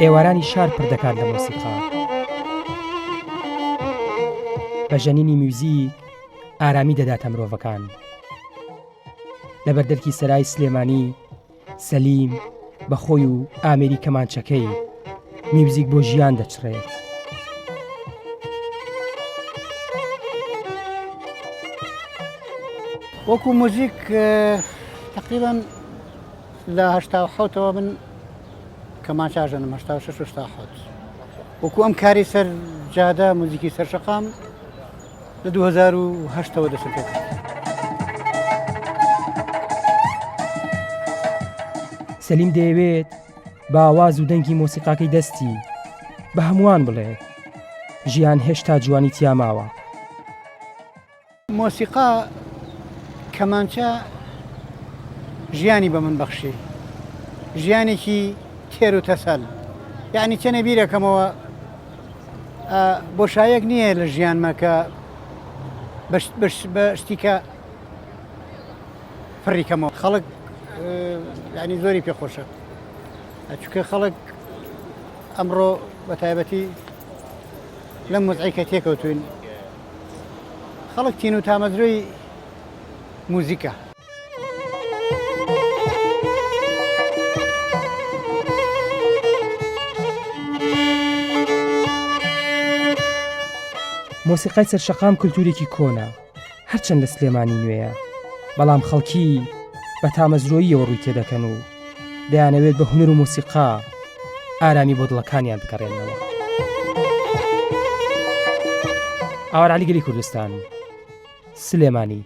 ئێوارانی شار پردەکات لە مۆسیقا. بە ژەنینی میوزیک ئارامی دەداتە مرۆڤەکان. لە بەردەرکی سەرای سلێمانی سەلیم بەخۆی و ئامێری کەمانچەکەی میوزیک بۆ ژیان دەچڕێت. وەکو موزیک تقریبا لە 1970ەوە من کەمانچاژەنم 1966 وەکو ئەم کاری سەر جادە موزیکی سەرشەقام لە 2008ەوە دەسەکەێت. سەلیم دەیەوێت بە ئاواز و دەنگی مۆسیقاکەی دەستی بە هەمووان بڵێت ژیان هێشتا جوانی تیا ماوە. مۆسیقا کەمانچە ژیانی بە من بەخشی، ژیانێکی تێر و تەسەل، یعنی چەنە بیرەکەمەوە بۆشایەک نییە لە ژیانمە کە بە شتیکە فڕیکەمەوە. خەڵک ینی زۆری پێخۆشە، چونکە خەڵک ئەمڕۆ بە تایبەتی لەم موزیکە تێکەوتوین، خەڵک تین و تامەزرۆی موزیکە. مۆسیقای سەرشەقام کولتورێکی کۆنا، هەرچەند لە سلێمانی نوێیە، بەڵام خەڵکی بە تامەزرۆییەوە ڕووی تێدەکەن و دەیانەوێت بە هونەر و مۆسیقا ئارامی بۆ دڵەکانیان بکەڕێنەوە. ئاوار عەلی گەلی کوردستان، سلێمانی.